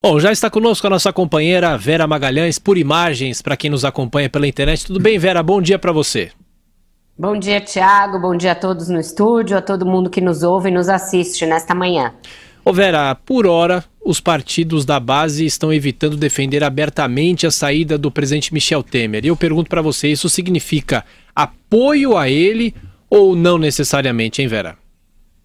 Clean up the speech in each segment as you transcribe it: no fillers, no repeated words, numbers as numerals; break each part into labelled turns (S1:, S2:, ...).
S1: Bom, já está conosco a nossa companheira Vera Magalhães, por imagens, para quem nos acompanha pela internet. Tudo bem, Vera? Bom dia para você.
S2: Bom dia, Thiago. Bom dia a todos no estúdio, a todo mundo que nos ouve e nos assiste nesta manhã.
S1: Ô Vera, por hora, os partidos da base estão evitando defender abertamente a saída do presidente Michel Temer. E eu pergunto para você, isso significa apoio a ele ou não necessariamente, hein, Vera?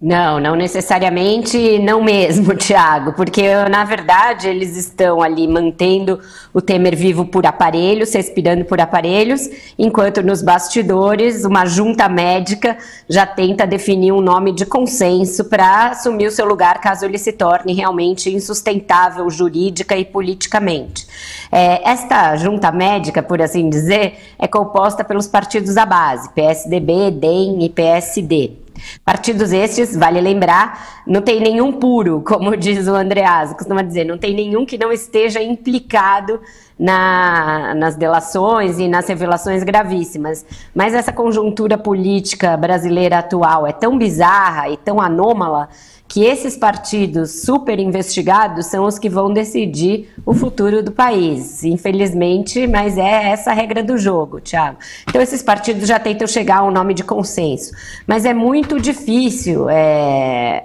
S2: Não necessariamente, não mesmo, Thiago, porque na verdade eles estão ali mantendo o Temer vivo por aparelhos, respirando por aparelhos, enquanto nos bastidores uma junta médica já tenta definir um nome de consenso para assumir o seu lugar caso ele se torne realmente insustentável jurídica e politicamente. Esta junta médica, por assim dizer, é composta pelos partidos da base, PSDB, DEM e PSD. Partidos estes, vale lembrar, não tem nenhum puro, como diz o Andreasa, costuma dizer, não tem nenhum que não esteja implicado nas delações e nas revelações gravíssimas. Mas essa conjuntura política brasileira atual é tão bizarra e tão anômala que esses partidos super investigados são os que vão decidir o futuro do país, infelizmente, mas é essa a regra do jogo, Thiago. Então esses partidos já tentam chegar a um nome de consenso, mas é muito difícil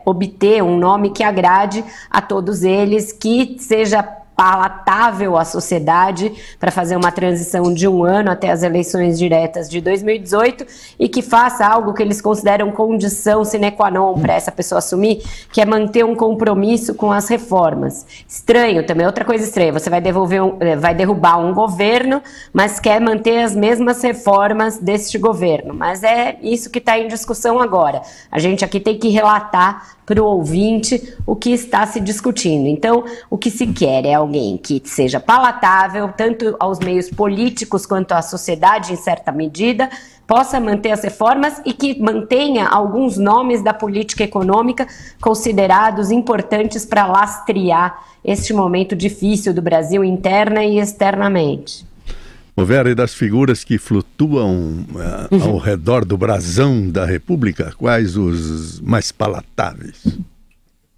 S2: obter um nome que agrade a todos eles, que seja palatável à sociedade para fazer uma transição de um ano até as eleições diretas de 2018 e que faça algo que eles consideram condição sine qua non para essa pessoa assumir, que é manter um compromisso com as reformas. Estranho também, outra coisa estranha, você vai derrubar um governo, mas quer manter as mesmas reformas deste governo, mas é isso que está em discussão agora. A gente aqui tem que relatar para o ouvinte o que está se discutindo. Então, o que se quer é alguém que seja palatável, tanto aos meios políticos quanto à sociedade, em certa medida, possa manter as reformas e que mantenha alguns nomes da política econômica considerados importantes para lastrear este momento difícil do Brasil interna e externamente.
S3: Vera, e das figuras que flutuam ao redor do brasão da República, quais os mais palatáveis?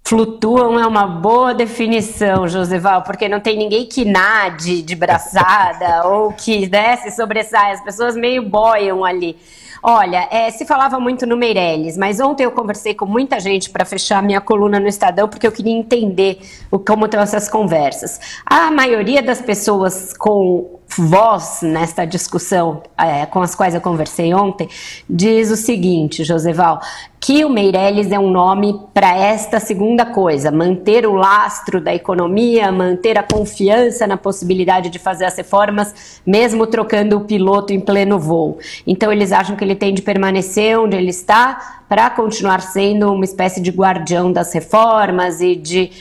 S2: Flutuam é uma boa definição, Josival, porque não tem ninguém que nade de braçada ou que se sobressai, as pessoas meio boiam ali. Olha, se falava muito no Meirelles, mas ontem eu conversei com muita gente para fechar minha coluna no Estadão, porque eu queria entender como estão essas conversas. A maioria das pessoas com voz nesta discussão com as quais eu conversei ontem, diz o seguinte, Josival, que o Meirelles é um nome para esta segunda coisa, manter o lastro da economia, manter a confiança na possibilidade de fazer as reformas, mesmo trocando o piloto em pleno voo. Então eles acham que ele tem de permanecer onde ele está para continuar sendo uma espécie de guardião das reformas e de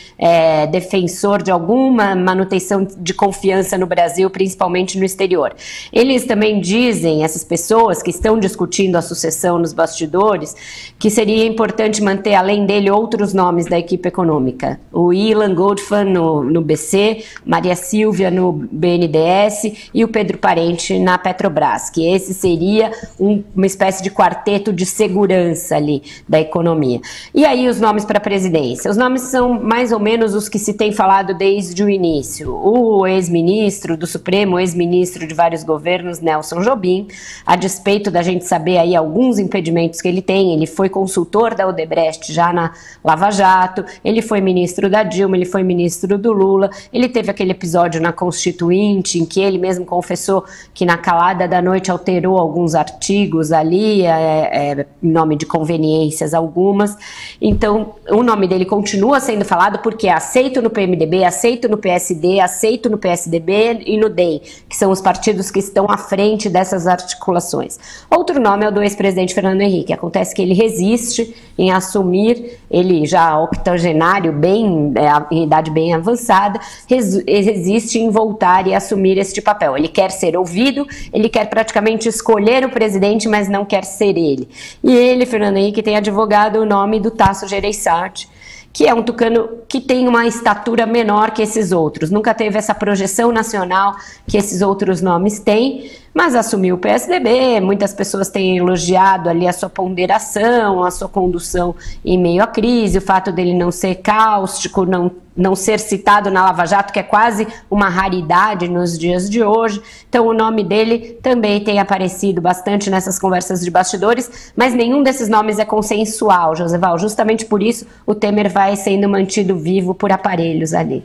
S2: defensor de alguma manutenção de confiança no Brasil, principalmente no exterior. Eles também dizem, essas pessoas que estão discutindo a sucessão nos bastidores, que seria importante manter, além dele, outros nomes da equipe econômica. O Ilan Goldfan no BC, Maria Silvia no BNDES e o Pedro Parente na Petrobras, que esse seria uma espécie de quarteto de segurança ali da economia. E aí os nomes para a presidência? Os nomes são mais ou menos os que se tem falado desde o início. O ex-ministro do Supremo, ex-ministro de vários governos, Nelson Jobim, a despeito da gente saber aí alguns impedimentos que ele tem, ele foi consultor da Odebrecht já na Lava Jato, ele foi ministro da Dilma, ele foi ministro do Lula, ele teve aquele episódio na Constituinte em que ele mesmo confessou que na calada da noite alterou alguns artigos ali, em nome de conveniências algumas. Então o nome dele continua sendo falado porque é aceito no PMDB, aceito no PSD, aceito no PSDB e no DEM, que são os partidos que estão à frente dessas articulações. Outro nome é o do ex-presidente Fernando Henrique. Acontece que ele resiste em assumir, ele já octogenário, em idade bem avançada, resiste em voltar e assumir este papel. Ele quer ser ouvido, ele quer praticamente escolher o presidente, mas não quer ser ele. E ele, Fernando Henrique, tem advogado o nome do Tasso Gereissati, que é um tucano que tem uma estatura menor que esses outros, nunca teve essa projeção nacional que esses outros nomes têm, mas assumiu o PSDB. Muitas pessoas têm elogiado ali a sua ponderação, a sua condução em meio à crise, o fato dele não ser cáustico, não ser citado na Lava Jato, que é quase uma raridade nos dias de hoje. Então o nome dele também tem aparecido bastante nessas conversas de bastidores, mas nenhum desses nomes é consensual, Josival. Justamente por isso o Temer vai sendo mantido vivo por aparelhos ali.